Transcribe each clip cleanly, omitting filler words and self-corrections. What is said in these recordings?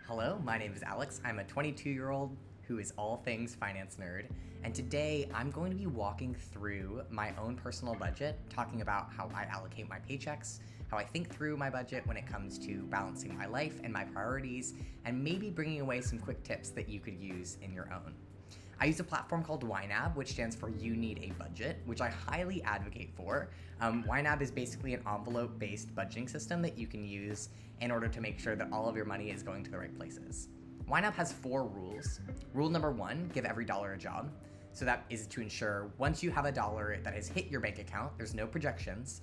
Hello, my name is Alex. I'm a 22-year-old who is all things finance nerd, and today I'm going to be walking through my own personal budget, talking about how I allocate my paychecks, how I think through my budget when it comes to balancing my life and my priorities, and maybe bringing away some quick tips that you could use in your own. I use a platform called YNAB, which stands for You Need a Budget, which I highly advocate for. YNAB is basically an envelope-based budgeting system that you can use in order to make sure that all of your money is going to the right places. YNAB has 4 rules. Rule number 1, give every dollar a job. So that is to ensure once you have a dollar that has hit your bank account, there's no projections.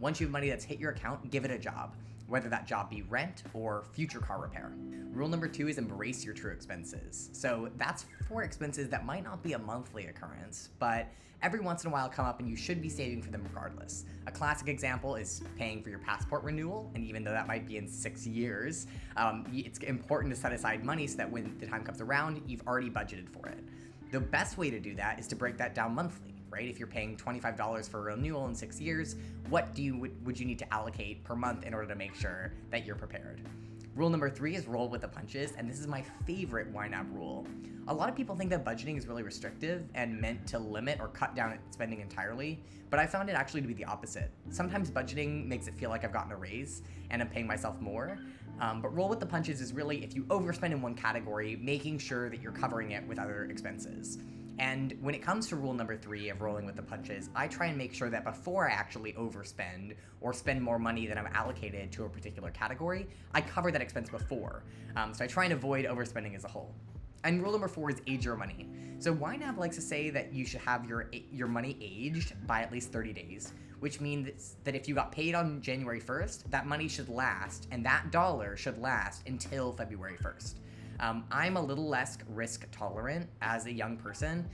Once you have money that's hit your account, give it a job, whether that job be rent or future car repair. Rule number 2 is embrace your true expenses. So that's for expenses that might not be a monthly occurrence, but every once in a while come up and you should be saving for them regardless. A classic example is paying for your passport renewal, and even though that might be in 6 years, it's important to set aside money so that when the time comes around, you've already budgeted for it. The best way to do that is to break that down monthly, right? If you're paying $25 for a renewal in 6 years, what would you need to allocate per month in order to make sure that you're prepared? Rule number 3 is roll with the punches, and this is my favorite YNAB rule. A lot of people think that budgeting is really restrictive and meant to limit or cut down spending entirely, but I found it actually to be the opposite. Sometimes budgeting makes it feel like I've gotten a raise and I'm paying myself more, but roll with the punches is really if you overspend in one category, making sure that you're covering it with other expenses. And when it comes to rule number 3 of rolling with the punches, I try and make sure that before I actually overspend or spend more money than I'm allocated to a particular category, I cover that expense before. So I try and avoid overspending as a whole. And rule number 4 is age your money. So YNAB likes to say that you should have your money aged by at least 30 days, which means that if you got paid on January 1st, that money should last, and that dollar should last until February 1st. I'm a little less risk tolerant as a young person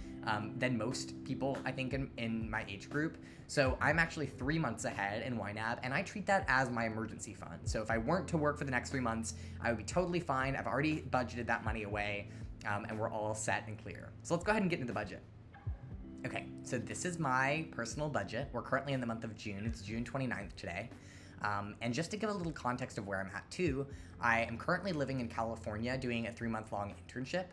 than most people, I think, in my age group. So I'm actually 3 months ahead in YNAB, and I treat that as my emergency fund. So if I weren't to work for the next 3 months, I would be totally fine. I've already budgeted that money away, and we're all set and clear. So let's go ahead and get into the budget. Okay, so this is my personal budget. We're currently in the month of June. It's June 29th today. And just to give a little context of where I'm at too, I am currently living in California doing a 3-month-long internship,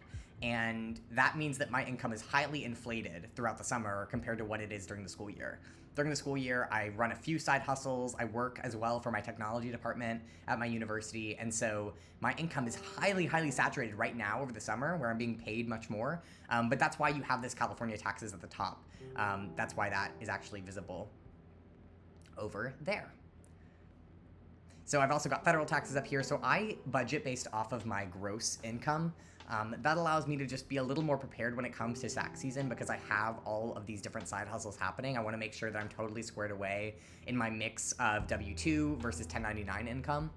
and that means that my income is highly inflated throughout the summer compared to what it is during the school year. During the school year, I run a few side hustles, I work as well for my technology department at my university, and so my income is highly, highly saturated right now over the summer where I'm being paid much more, but that's why you have this California taxes at the top. That's why that is actually visible over there. So I've also got federal taxes up here, so I budget based off of my gross income. That allows me to just be a little more prepared when it comes to tax season because I have all of these different side hustles happening. I want to make sure that I'm totally squared away in my mix of W-2 versus 1099 income.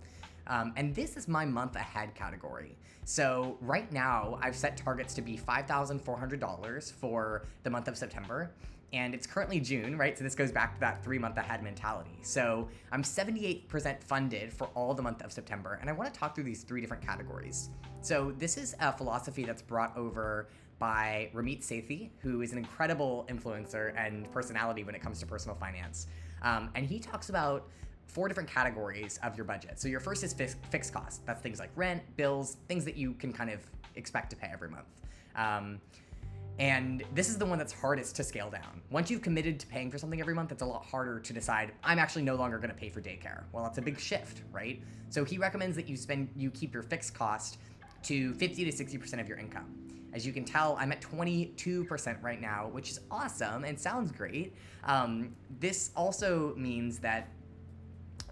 And this is my month ahead category. So right now, I've set targets to be $5,400 for the month of September. And it's currently June, right? So this goes back to that 3-month ahead mentality. So I'm 78% funded for all the month of September. And I want to talk through these 3 different categories. So this is a philosophy that's brought over by Ramit Sethi, who is an incredible influencer and personality when it comes to personal finance. And he talks about 4 different categories of your budget. So your first is fixed costs. That's things like rent, bills, things that you can kind of expect to pay every month. And this is the one that's hardest to scale down. Once you've committed to paying for something every month, it's a lot harder to decide, I'm actually no longer gonna pay for daycare. Well, that's a big shift, right? So he recommends that you keep your fixed cost to 50 to 60% of your income. As you can tell, I'm at 22% right now, which is awesome and sounds great. This also means that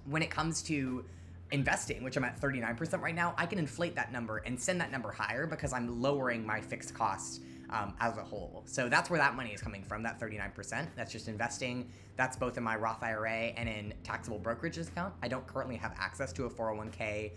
when it comes to investing, which I'm at 39% right now, I can inflate that number and send that number higher because I'm lowering my fixed costs as a whole. So that's where that money is coming from, that 39%. That's just investing. That's both in my Roth IRA and in taxable brokerage account. I don't currently have access to a 401k,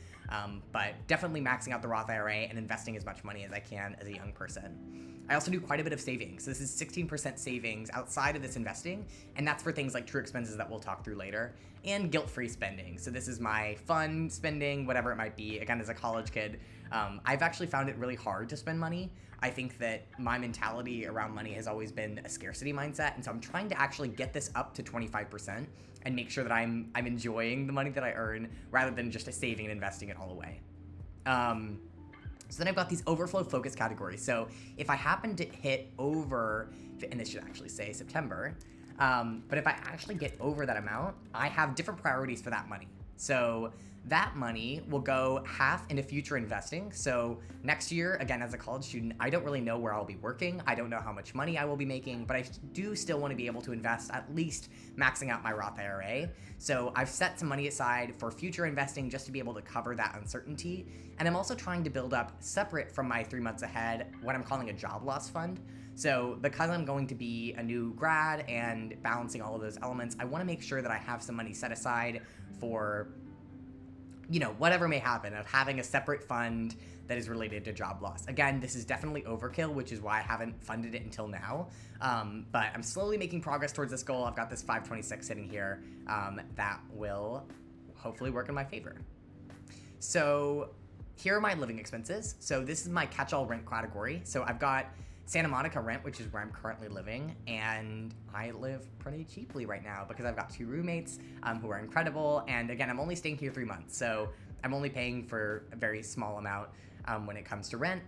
but definitely maxing out the Roth IRA and investing as much money as I can as a young person. I also do quite a bit of savings. This is 16% savings outside of this investing, and that's for things like true expenses that we'll talk through later, and guilt-free spending. So this is my fun spending, whatever it might be. Again, as a college kid, I've actually found it really hard to spend money. I think that my mentality around money has always been a scarcity mindset, and so I'm trying to actually get this up to 25% and make sure that I'm enjoying the money that I earn rather than just saving and investing it all away. So then I've got these overflow focus categories. So if I happen to hit over, and this should actually say September, but if I actually get over that amount, I have different priorities for that money. So that money will go half into future investing. So next year, again, as a college student, I don't really know where I'll be working. I don't know how much money I will be making, but I do still want to be able to invest, at least maxing out my Roth IRA. So I've set some money aside for future investing just to be able to cover that uncertainty. And I'm also trying to build up, separate from my 3 months ahead, what I'm calling a job loss fund. So because I'm going to be a new grad and balancing all of those elements, I want to make sure that I have some money set aside for, whatever may happen, of having a separate fund that is related to job loss. Again, this is definitely overkill, which is why I haven't funded it until now. But I'm slowly making progress towards this goal. I've got this 526 sitting here that will hopefully work in my favor. So here are my living expenses. So this is my catch-all rent category. So I've got Santa Monica rent, which is where I'm currently living, and I live pretty cheaply right now because I've got 2 roommates who are incredible, and again, I'm only staying here 3 months, so I'm only paying for a very small amount when it comes to rent,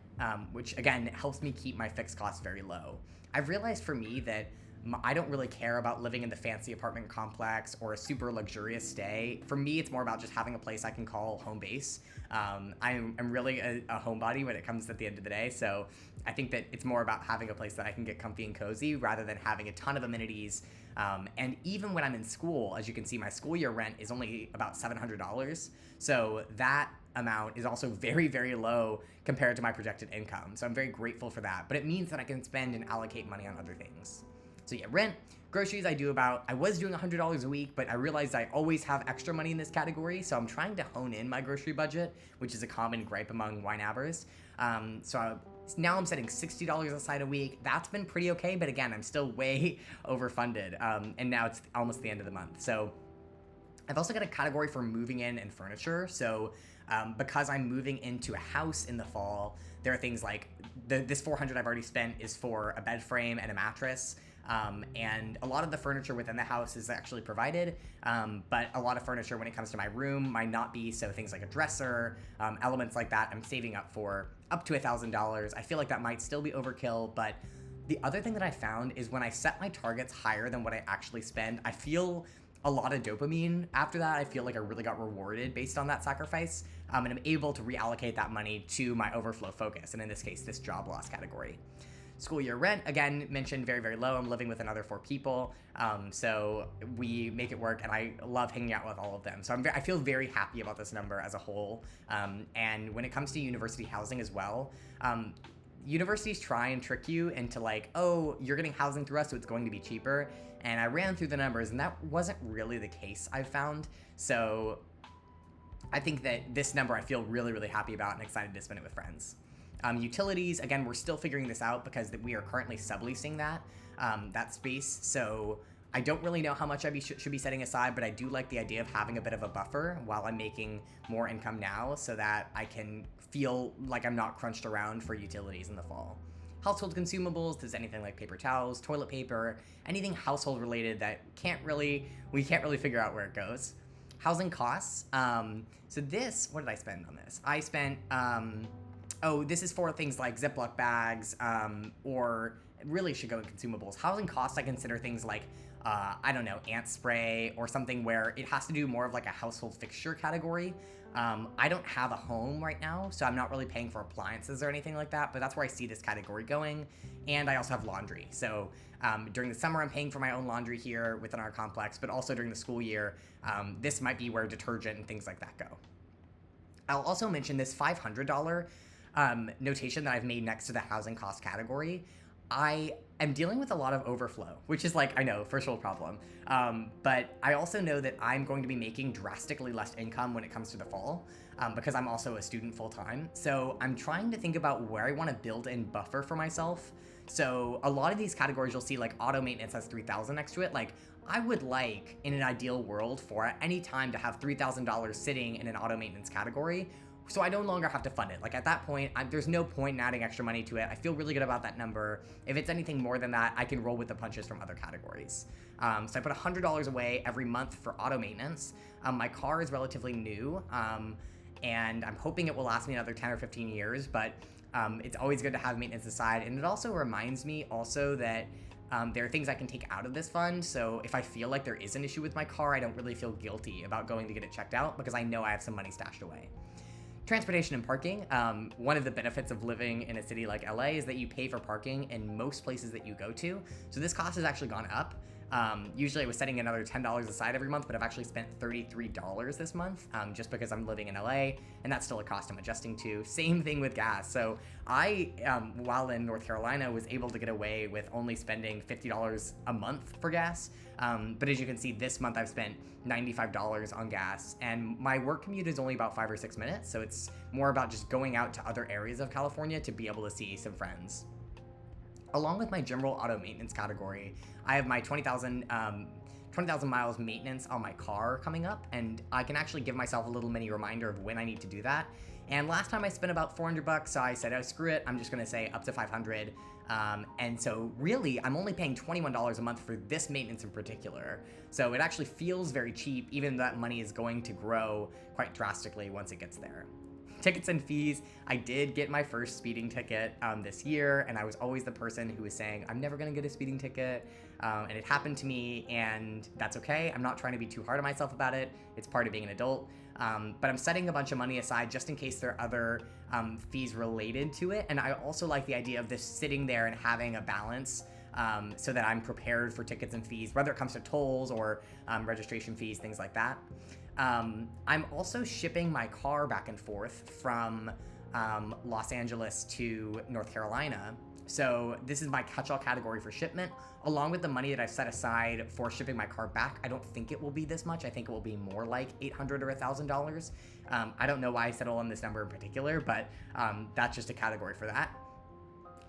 which again helps me keep my fixed costs very low. I've realized for me that I don't really care about living in the fancy apartment complex or a super luxurious stay. For me, it's more about just having a place I can call home base. I'm really a homebody when it comes at the end of the day, so I think that it's more about having a place that I can get comfy and cozy rather than having a ton of amenities. And even when I'm in school, as you can see, my school year rent is only about $700. So that amount is also very, very low compared to my projected income. So I'm very grateful for that. But it means that I can spend and allocate money on other things. So yeah, rent, groceries I was doing $100 a week, but I realized I always have extra money in this category. So I'm trying to hone in my grocery budget, which is a common gripe among YNABers. Now I'm setting $60 aside a week. That's been pretty okay, but again, I'm still way overfunded. And now it's almost the end of the month. So I've also got a category for moving in and furniture. So because I'm moving into a house in the fall, there are things like this $400 I've already spent is for a bed frame and a mattress. And a lot of the furniture within the house is actually provided, but a lot of furniture when it comes to my room might not be. So things like a dresser, elements like that, I'm saving up for up to $1,000. I feel like that might still be overkill, but the other thing that I found is when I set my targets higher than what I actually spend, I feel a lot of dopamine after that. I feel like I really got rewarded based on that sacrifice, and I'm able to reallocate that money to my overflow focus, and in this case, this job loss category. School year rent, again, mentioned very, very low. I'm living with another 4 people, so we make it work, and I love hanging out with all of them. So I feel very happy about this number as a whole. And when it comes to university housing as well, universities try and trick you into like, oh, you're getting housing through us, so it's going to be cheaper. And I ran through the numbers, and that wasn't really the case, I found. So I think that this number I feel really, really happy about and excited to spend it with friends. Utilities, again, we're still figuring this out because we are currently subleasing that space. So I don't really know how much I should be setting aside, but I do like the idea of having a bit of a buffer while I'm making more income now so that I can feel like I'm not crunched around for utilities in the fall. Household consumables, there's anything like paper towels, toilet paper, anything household related that we can't really figure out where it goes. Housing costs. So this, what did I spend on this? I spent, this is for things like Ziploc bags, or it really should go in consumables. Housing costs, I consider things like, ant spray or something where it has to do more of like a household fixture category. I don't have a home right now, so I'm not really paying for appliances or anything like that, but that's where I see this category going. And I also have laundry. So during the summer, I'm paying for my own laundry here within our complex, but also during the school year, this might be where detergent and things like that go. I'll also mention this $500 notation that I've made next to the housing cost category. I am dealing with a lot of overflow, which is like, I know, first world problem. But I also know that I'm going to be making drastically less income when it comes to the fall, because I'm also a student full time. So I'm trying to think about where I want to build in buffer for myself. So a lot of these categories you'll see like auto maintenance has 3,000 next to it. Like I would like in an ideal world for at any time to have $3,000 sitting in an auto maintenance category, so I no longer have to fund it. Like at that point, there's no point in adding extra money to it. I feel really good about that number. If it's anything more than that, I can roll with the punches from other categories. So I put $100 away every month for auto maintenance. My car is relatively new. and I'm hoping it will last me another 10 or 15 years, but it's always good to have maintenance aside. And it also reminds me also that there are things I can take out of this fund. So if I feel like there is an issue with my car, I don't really feel guilty about going to get it checked out because I know I have some money stashed away. Transportation and parking. One of the benefits of living in a city like LA is that you pay for parking in most places that you go to. So this cost has actually gone up. Usually I was setting another $10 aside every month, but I've actually spent $33 this month just because I'm living in LA, and that's still a cost I'm adjusting to. Same thing with gas. So I, while in North Carolina, was able to get away with only spending $50 a month for gas. But as you can see, this month I've spent $95 on gas, and my work commute is only about 5 or 6 minutes. So it's more about just going out to other areas of California to be able to see some friends. Along with my general auto maintenance category, I have my 20,000 miles maintenance on my car coming up, and I can actually give myself a little mini reminder of when I need to do that. And last time I spent about $400, so I said, oh, screw it, I'm just gonna say up to $500. And so really, I'm only paying $21 a month for this maintenance in particular. So it actually feels very cheap, even though that money is going to grow quite drastically once it gets there. Tickets and fees. I did get my first speeding ticket this year, and I was always the person who was saying, I'm never gonna get a speeding ticket, and it happened to me, and that's okay. I'm not trying to be too hard on myself about it. It's part of being an adult, but I'm setting a bunch of money aside just in case there are other fees related to it, and I also like the idea of this sitting there and having a balance so that I'm prepared for tickets and fees, whether it comes to tolls or registration fees, things like that. I'm also shipping my car back and forth from Los Angeles to North Carolina. So this is my catch-all category for shipment, along with the money that I've set aside for shipping my car back. I don't think it will be this much. I think it will be more like $800 or $1,000. I don't know why I settled on this number in particular, but that's just a category for that.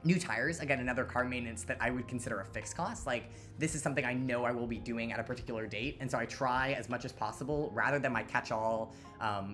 New tires, again, another car maintenance that I would consider a fixed cost. Like, this is something I know I will be doing at a particular date, and so I try as much as possible, rather than my catch-all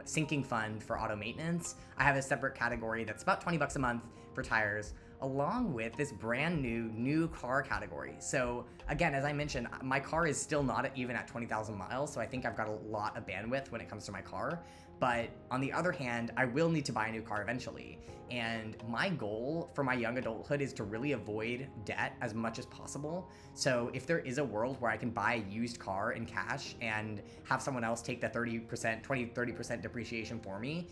sinking fund for auto maintenance, I have a separate category that's about $20 a month for tires, along with this brand new car category. So again, as I mentioned, my car is still not even at 20,000 miles, so I think I've got a lot of bandwidth when it comes to my car. But on the other hand, I will need to buy a new car eventually. And my goal for my young adulthood is to really avoid debt as much as possible. So if there is a world where I can buy a used car in cash and have someone else take the 30% depreciation for me,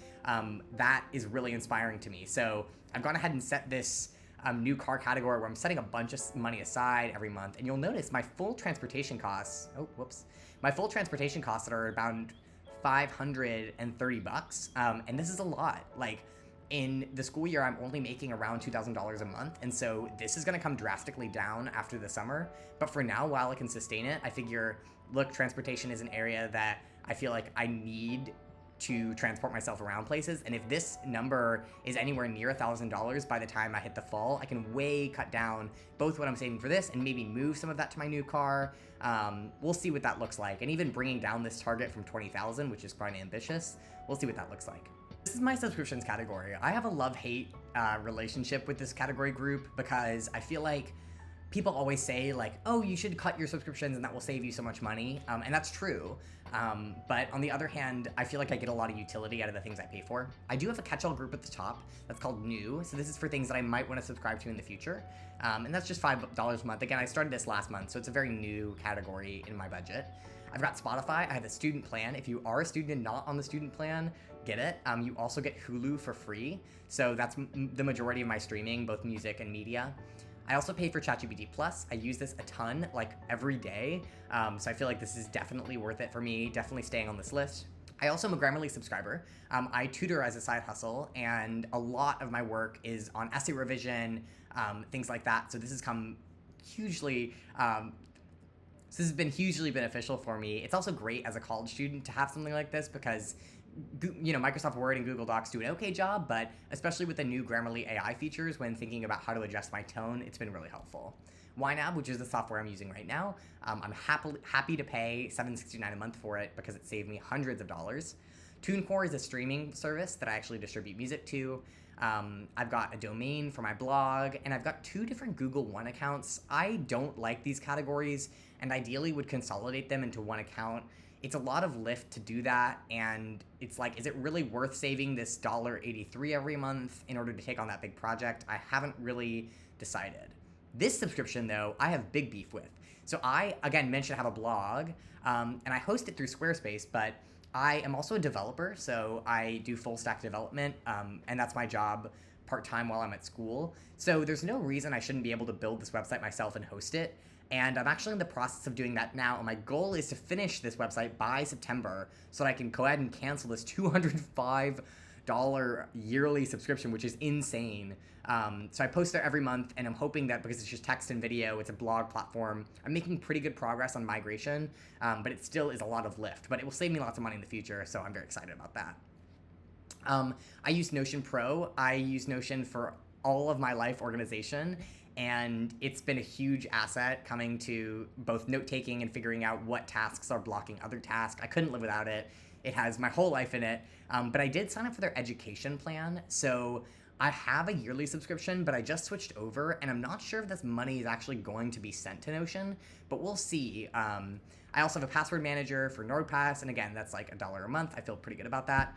that is really inspiring to me. So I've gone ahead and set this new car category where I'm setting a bunch of money aside every month. And you'll notice my full transportation costs, my full transportation costs that are about $530, and this is a lot. Like, in the school year, I'm only making around $2,000 a month, and so this is going to come drastically down after the summer. But for now, while I can sustain it, I figure, look, transportation is an area that I feel like I need to transport myself around places, and if this number is anywhere near $1,000 by the time I hit the fall, I can way cut down both what I'm saving for this and maybe move some of that to my new car. We'll see what that looks like, and even bringing down this target from 20,000, which is quite ambitious, we'll see what that looks like. This is my subscriptions category. I have a love-hate relationship with this category group because I feel like people always say, like, oh, you should cut your subscriptions and that will save you so much money, and that's true. But on the other hand, I feel like I get a lot of utility out of the things I pay for. I do have a catch-all group at the top that's called New, so this is for things that I might want to subscribe to in the future, and that's just $5 a month. Again, I started this last month, so it's a very new category in my budget. I've got Spotify. I have a student plan. If you are a student and not on the student plan, get it. You also get Hulu for free, so that's the majority of my streaming, both music and media. I also pay for ChatGPT Plus. I use this a ton, like every day, so I feel like this is definitely worth it for me, definitely staying on this list. I also am a Grammarly subscriber. I tutor as a side hustle, and a lot of my work is on essay revision, things like that, so this has come hugely, this has been hugely beneficial for me. It's also great as a college student to have something like this because, you know, Microsoft Word and Google Docs do an okay job, but especially with the new Grammarly AI features, when thinking about how to adjust my tone, it's been really helpful. YNAB, which is the software I'm using right now, I'm happy to pay $7.69 a month for it because it saved me hundreds of dollars. TuneCore is a streaming service that I actually distribute music to. I've got a domain for my blog, and I've got 2 different Google One accounts. I don't like these categories, and ideally would consolidate them into one account. It's a lot of lift to do that, and it's like, is it really worth saving this $1.83 every month in order to take on that big project? I haven't really decided. This subscription, though, I have big beef with. So I, again, mentioned I have a blog, and I host it through Squarespace, but I am also a developer, so I do full stack development, and that's my job part-time while I'm at school. So there's no reason I shouldn't be able to build this website myself and host it. And I'm actually in the process of doing that now. And my goal is to finish this website by September so that I can go ahead and cancel this $205 yearly subscription, which is insane. So I post there every month, and I'm hoping that because it's just text and video, it's a blog platform, I'm making pretty good progress on migration, but it still is a lot of lift. But it will save me lots of money in the future, so I'm very excited about that. I use Notion Pro. I use Notion for all of my life organization, and it's been a huge asset coming to both note-taking and figuring out what tasks are blocking other tasks. I couldn't live without it. It has my whole life in it, but I did sign up for their education plan, so I have a yearly subscription, but I just switched over, and I'm not sure if this money is actually going to be sent to Notion, but we'll see. I also have a password manager for NordPass, and again, that's like $1 a month. I feel pretty good about that.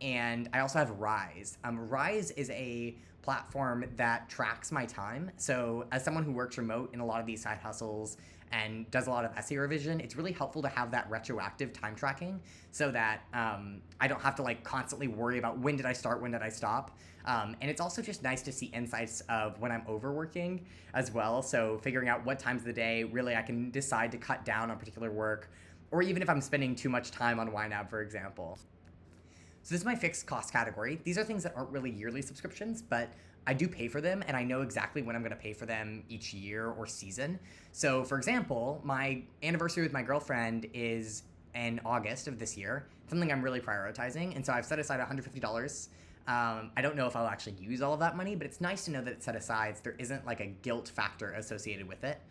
And I also have Rise. Rise is a platform that tracks my time. So as someone who works remote in a lot of these side hustles and does a lot of essay revision, it's really helpful to have that retroactive time tracking so that I don't have to like constantly worry about when did I start, when did I stop. And it's also just nice to see insights of when I'm overworking as well. So figuring out what times of the day really I can decide to cut down on particular work, or even if I'm spending too much time on YNAB, for example. So this is my fixed cost category. These are things that aren't really yearly subscriptions, but I do pay for them, and I know exactly when I'm going to pay for them each year or season. So for example, my anniversary with my girlfriend is in August of this year, something I'm really prioritizing, and so I've set aside $150. I don't know if I'll actually use all of that money, but it's nice to know that it's set aside so there isn't like a guilt factor associated with it.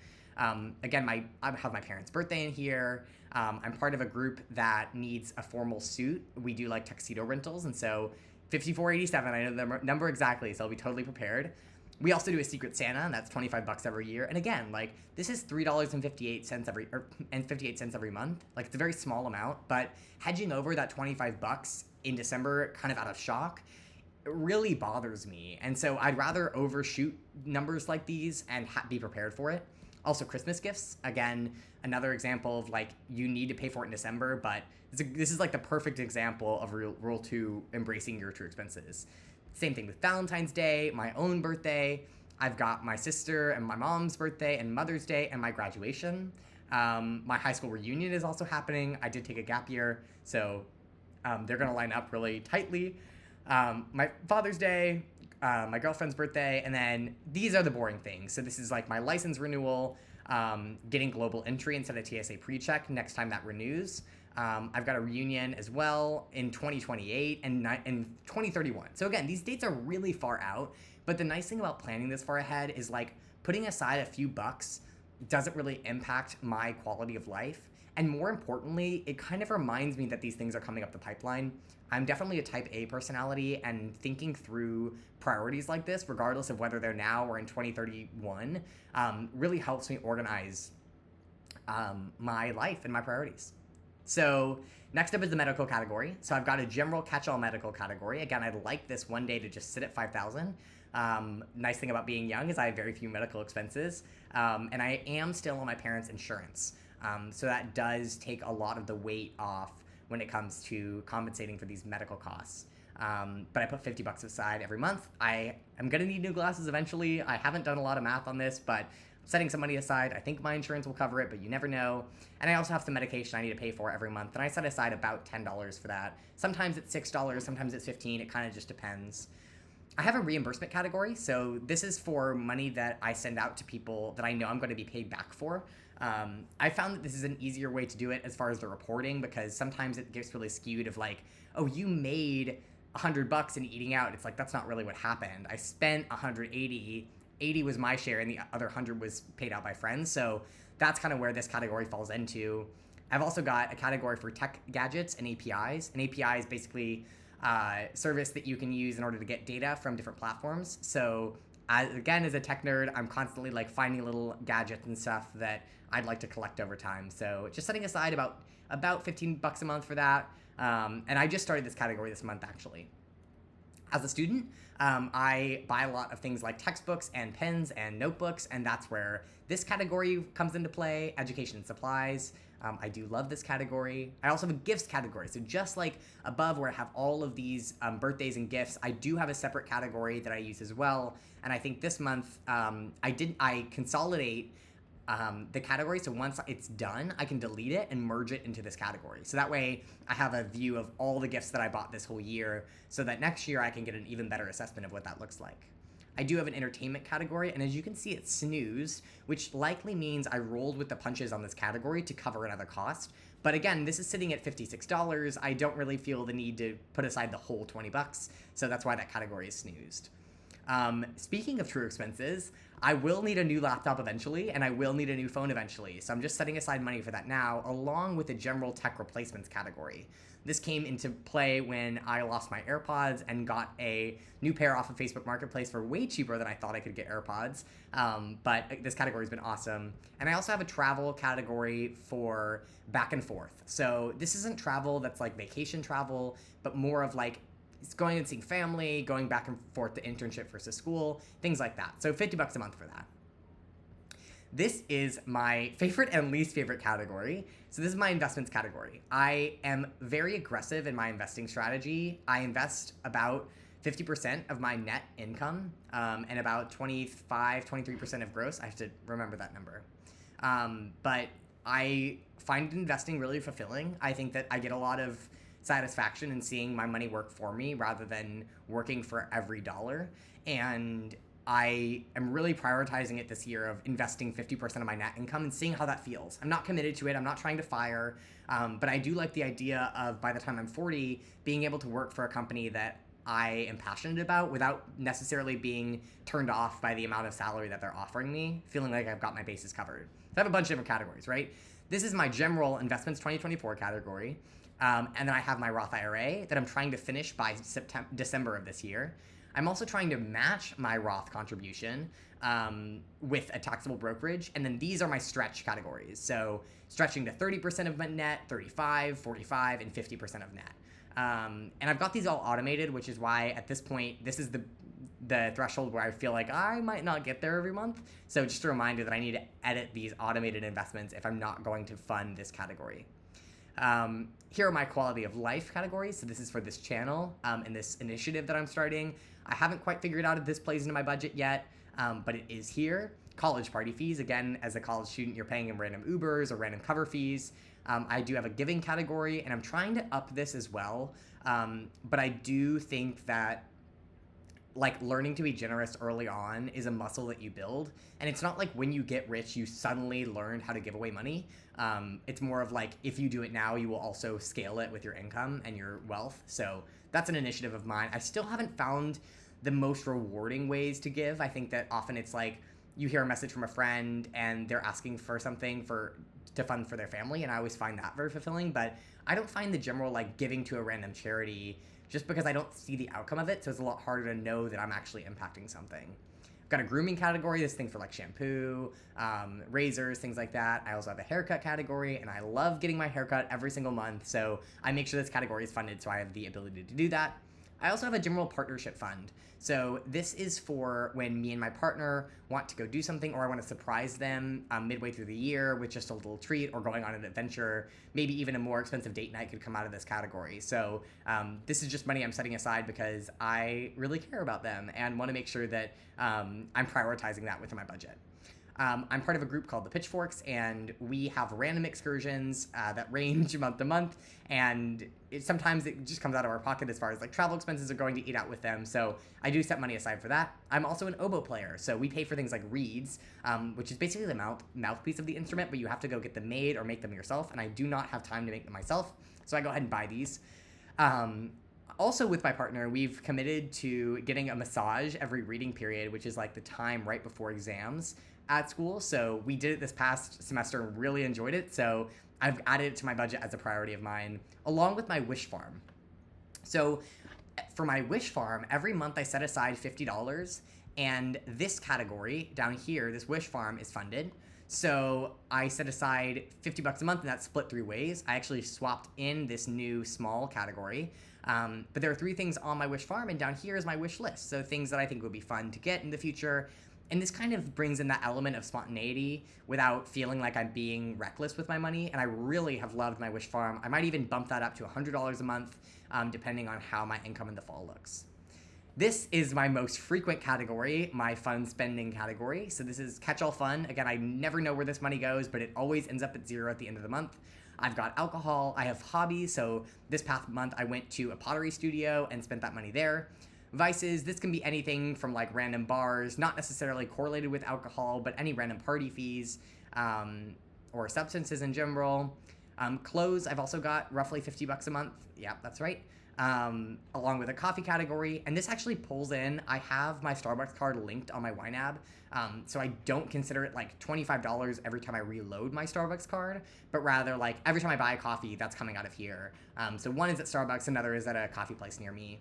Again, I have my parents' birthday in here. I'm part of a group that needs a formal suit. We do like tuxedo rentals, and so $54.87. I know the number exactly, so I'll be totally prepared. We also do a Secret Santa, and that's $25 every year. And again, like this is $3.58 every month. Like it's a very small amount, but hedging over that $25 in December, kind of out of shock, it really bothers me. And so I'd rather overshoot numbers like these and be prepared for it. Also, Christmas gifts, again, another example of like you need to pay for it in December, but this is like the perfect example of Rule 2 embracing your true expenses. Same thing with Valentine's Day, my own birthday. I've got my sister and my mom's birthday and Mother's Day and my graduation. My high school reunion is also happening. I did take a gap year, so they're going to line up really tightly. My Father's Day, my girlfriend's birthday, and then these are the boring things. So this is like my license renewal, getting global entry instead of TSA pre-check next time that renews. I've got a reunion as well in 2028 and in 2031. So again, these dates are really far out, but the nice thing about planning this far ahead is like putting aside a few bucks doesn't really impact my quality of life. And more importantly, it kind of reminds me that these things are coming up the pipeline. I'm definitely a type A personality, and thinking through priorities like this, regardless of whether they're now or in 2031, really helps me organize my life and my priorities. So next up is the medical category. So I've got a general catch-all medical category. Again, I'd like this one day to just sit at $5,000. Nice thing about being young is I have very few medical expenses, and I am still on my parents' insurance. So that does take a lot of the weight off when it comes to compensating for these medical costs. But I put $50 aside every month. I am going to need new glasses eventually. I haven't done a lot of math on this, but I'm setting some money aside. I think my insurance will cover it, but you never know. And I also have some medication I need to pay for every month, and I set aside about $10 for that. Sometimes it's $6, sometimes it's $15. It kind of just depends. I have a reimbursement category, so this is for money that I send out to people that I know I'm going to be paid back for. I found that this is an easier way to do it as far as the reporting, because sometimes it gets really skewed of like, oh, you made $100 in eating out. It's like, that's not really what happened. I spent 180, 80 was my share, and the other 100 was paid out by friends. So that's kind of where this category falls into. I've also got a category for tech gadgets and APIs. An API is basically service that you can use in order to get data from different platforms. So Again, as a tech nerd, I'm constantly like finding little gadgets and stuff that I'd like to collect over time. So just setting aside about $15 a month for that. And I just started this category this month actually. As a student, I buy a lot of things like textbooks and pens and notebooks, and that's where this category comes into play, education and supplies. I do love this category. I also have a gifts category. So just like above where I have all of these birthdays and gifts, I do have a separate category that I use as well. And I think this month I consolidate the category, so once it's done, I can delete it and merge it into this category. So that way I have a view of all the gifts that I bought this whole year, so that next year I can get an even better assessment of what that looks like. I do have an entertainment category, and as you can see, it's snoozed, which likely means I rolled with the punches on this category to cover another cost. But again, this is sitting at $56. I don't really feel the need to put aside the whole $20, so that's why that category is snoozed. Speaking of true expenses, I will need a new laptop eventually, and I will need a new phone eventually, so I'm just setting aside money for that now, along with the general tech replacements category. This came into play when I lost my AirPods and got a new pair off of Facebook Marketplace for way cheaper than I thought I could get AirPods, but this category has been awesome. And I also have a travel category for back and forth. So this isn't travel that's like vacation travel, but more of like it's going and seeing family, going back and forth to internship versus school, things like that. So $50 a month for that. This is my favorite and least favorite category. So this is my investments category. I am very aggressive in my investing strategy. I invest about 50% of my net income and about 23% of gross. I have to remember that number. But I find investing really fulfilling. I think that I get a lot of satisfaction in seeing my money work for me rather than working for every dollar. And I am really prioritizing it this year of investing 50% of my net income and seeing how that feels. I'm not committed to it. I'm not trying to fire, but I do like the idea of by the time I'm 40, being able to work for a company that I am passionate about without necessarily being turned off by the amount of salary that they're offering me, feeling like I've got my bases covered. So I have a bunch of different categories, right? This is my general investments 2024 category. And then I have my Roth IRA that I'm trying to finish by December of this year. I'm also trying to match my Roth contribution with a taxable brokerage. And then these are my stretch categories. So stretching to 30% of my net, 35, 45, and 50% of net. And I've got these all automated, which is why at this point, this is the threshold where I feel like I might not get there every month. So just a reminder that I need to edit these automated investments if I'm not going to fund this category. Here are my quality of life categories. So this is for this channel and this initiative that I'm starting. I haven't quite figured out if this plays into my budget yet, but it is here. College party fees. Again, as a college student, you're paying in random Ubers or random cover fees. I do have a giving category, and I'm trying to up this as well. But I do think that like learning to be generous early on is a muscle that you build. And it's not like when you get rich, you suddenly learn how to give away money. It's more of like, if you do it now, you will also scale it with your income and your wealth. So that's an initiative of mine. I still haven't found the most rewarding ways to give. I think that often it's like you hear a message from a friend and they're asking for something to fund for their family. And I always find that very fulfilling, but I don't find the general like giving to a random charity just because I don't see the outcome of it. So it's a lot harder to know that I'm actually impacting something. I've got a grooming category, this thing for like shampoo, razors, things like that. I also have a haircut category, and I love getting my haircut every single month. So I make sure this category is funded so I have the ability to do that. I also have a general partnership fund. So this is for when me and my partner want to go do something, or I want to surprise them midway through the year with just a little treat or going on an adventure. Maybe even a more expensive date night could come out of this category. So this is just money I'm setting aside because I really care about them and want to make sure that I'm prioritizing that within my budget. I'm part of a group called the Pitchforks, and we have random excursions that range month to month, and sometimes it just comes out of our pocket as far as like travel expenses or going to eat out with them, so I do set money aside for that. I'm also an oboe player, so we pay for things like reeds, which is basically the mouthpiece of the instrument, but you have to go get them made or make them yourself, and I do not have time to make them myself, so I go ahead and buy these. Also with my partner, we've committed to getting a massage every reading period, which is like the time right before exams at school. So we did it this past semester and really enjoyed it. So I've added it to my budget as a priority of mine, along with my wish farm. So for my wish farm, every month I set aside $50, And this category down here, this wish farm, is funded. So I set aside 50 bucks a month, and that's split 3 ways. I actually swapped in this new small category. But there are 3 things on my wish farm, and down here is my wish list. So things that I think would be fun to get in the future. And this kind of brings in that element of spontaneity without feeling like I'm being reckless with my money. And I really have loved my wish farm. I might even bump that up to $100 a month, depending on how my income in the fall looks. This is my most frequent category, my fun spending category. So this is catch-all fun. Again, I never know where this money goes, but it always ends up at 0 at the end of the month. I've got alcohol, I have hobbies. So this past month I went to a pottery studio and spent that money there. Vices, this can be anything from like random bars, not necessarily correlated with alcohol, but any random party fees, or substances in general. Clothes, I've also got roughly 50 bucks a month. Yeah, that's right. Along with a coffee category. And this actually pulls in, I have my Starbucks card linked on my YNAB. So I don't consider it like $25 every time I reload my Starbucks card, but rather like every time I buy a coffee, that's coming out of here. So one is at Starbucks, another is at a coffee place near me.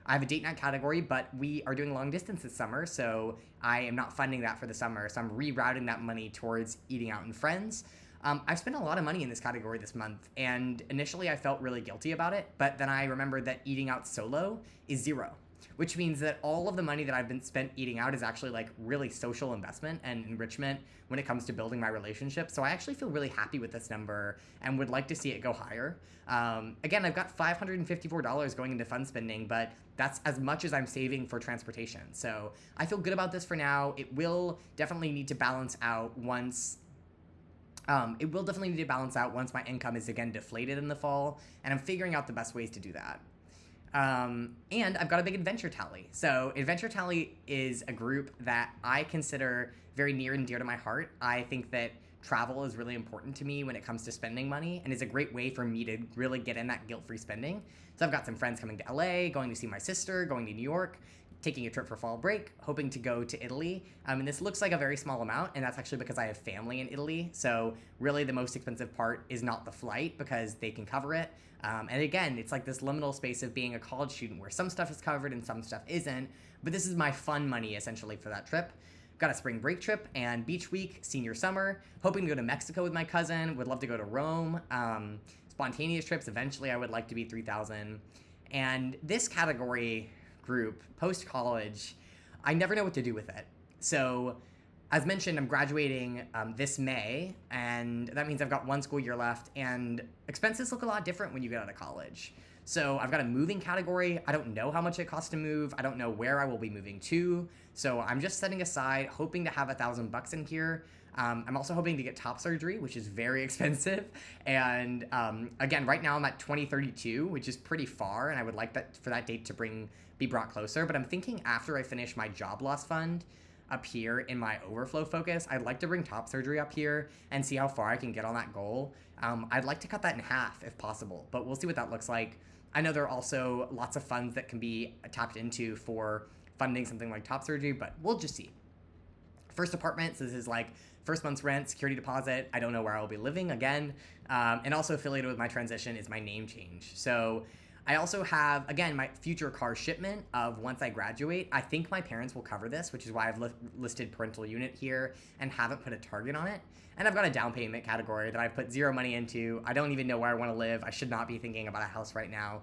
I have a date night category, but we are doing long distance this summer, so I am not funding that for the summer. So I'm rerouting that money towards eating out with friends. I've spent a lot of money in this category this month, and initially I felt really guilty about it, but then I remembered that eating out solo is 0, which means that all of the money that I've been spent eating out is actually like really social investment and enrichment when it comes to building my relationship. So I actually feel really happy with this number and would like to see it go higher. Again, I've got $554 going into fun spending, but that's as much as I'm saving for transportation. So I feel good about this for now. It will definitely need to balance out once my income is again deflated in the fall, and I'm figuring out the best ways to do that. And I've got a big adventure tally. So adventure tally is a group that I consider very near and dear to my heart. I think that travel is really important to me when it comes to spending money, and is a great way for me to really get in that guilt-free spending. So I've got some friends coming to LA, going to see my sister, going to New York, taking a trip for fall break, hoping to go to Italy. And this looks like a very small amount, and that's actually because I have family in Italy. So really the most expensive part is not the flight, because they can cover it. And again, it's like this liminal space of being a college student where some stuff is covered and some stuff isn't. But this is my fun money essentially for that trip. Got a spring break trip and beach week, senior summer, hoping to go to Mexico with my cousin, would love to go to Rome. Spontaneous trips, eventually I would like to be 3,000. And this category group, post-college, I never know what to do with it. So as mentioned, I'm graduating this May, and that means I've got 1 school year left, and expenses look a lot different when you get out of college. So I've got a moving category. I don't know how much it costs to move. I don't know where I will be moving to. So I'm just setting aside, hoping to have $1,000 in here. I'm also hoping to get top surgery, which is very expensive. And again, right now I'm at 2032, which is pretty far, and I would like that for that date to be brought closer. But I'm thinking after I finish my job loss fund up here in my overflow focus, I'd like to bring top surgery up here and see how far I can get on that goal. I'd like to cut that in half if possible, but we'll see what that looks like. I know there are also lots of funds that can be tapped into for funding something like top surgery, but we'll just see. First apartment, so this is like first month's rent, security deposit. I don't know where I will be living again. And also affiliated with my transition is my name change. So I also have, again, my future car shipment of once I graduate. I think my parents will cover this, which is why I've listed parental unit here and haven't put a target on it. And I've got a down payment category that I've put 0 money into. I don't even know where I want to live. I should not be thinking about a house right now.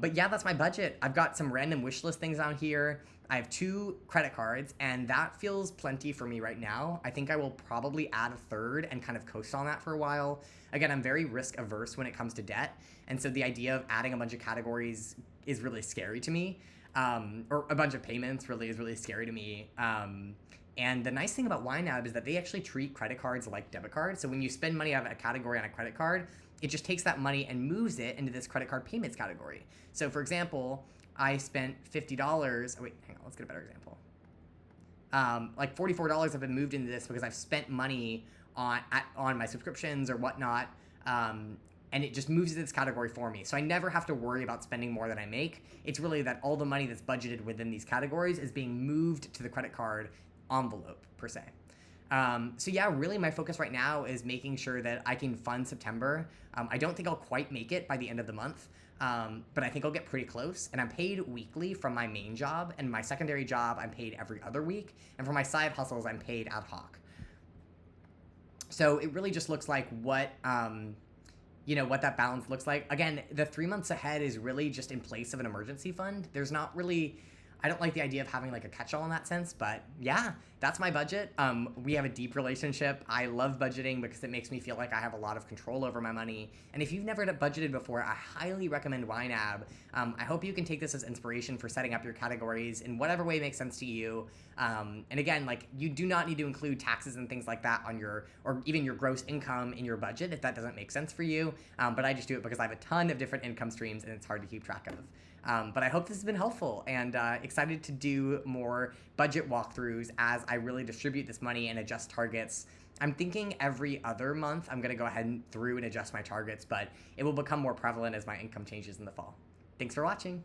But yeah, that's my budget. I've got some random wish list things on here. I have 2 credit cards, and that feels plenty for me right now. I think I will probably add a 3rd and kind of coast on that for a while. Again, I'm very risk averse when it comes to debt, and so the idea of adding a bunch of categories is really scary to me, or a bunch of payments really is really scary to me. And the nice thing about YNAB is that they actually treat credit cards like debit cards. So when you spend money out of a category on a credit card, it just takes that money and moves it into this credit card payments category. So for example, I spent $50. Oh wait, hang on, let's get a better example. Like $44 have been moved into this because I've spent money on my subscriptions or whatnot, and it just moves into this category for me. So I never have to worry about spending more than I make. It's really that all the money that's budgeted within these categories is being moved to the credit card envelope per se. So yeah, really my focus right now is making sure that I can fund September. I don't think I'll quite make it by the end of the month, but I think I'll get pretty close. And I'm paid weekly from my main job, and my secondary job I'm paid every other week, and for my side hustles I'm paid ad hoc. So it really just looks like what what that balance looks like. Again, the 3 months ahead is really just in place of an emergency fund. There's not really, I don't like the idea of having like a catch-all in that sense, but yeah, that's my budget. We have a deep relationship. I love budgeting because it makes me feel like I have a lot of control over my money. And if you've never budgeted before, I highly recommend YNAB. I hope you can take this as inspiration for setting up your categories in whatever way makes sense to you. And again, like you do not need to include taxes and things like that on or even your gross income in your budget if that doesn't make sense for you. But I just do it because I have a ton of different income streams and it's hard to keep track of. But I hope this has been helpful, and excited to do more budget walkthroughs as I really distribute this money and adjust targets. I'm thinking every other month I'm going to go ahead and adjust my targets, but it will become more prevalent as my income changes in the fall. Thanks for watching.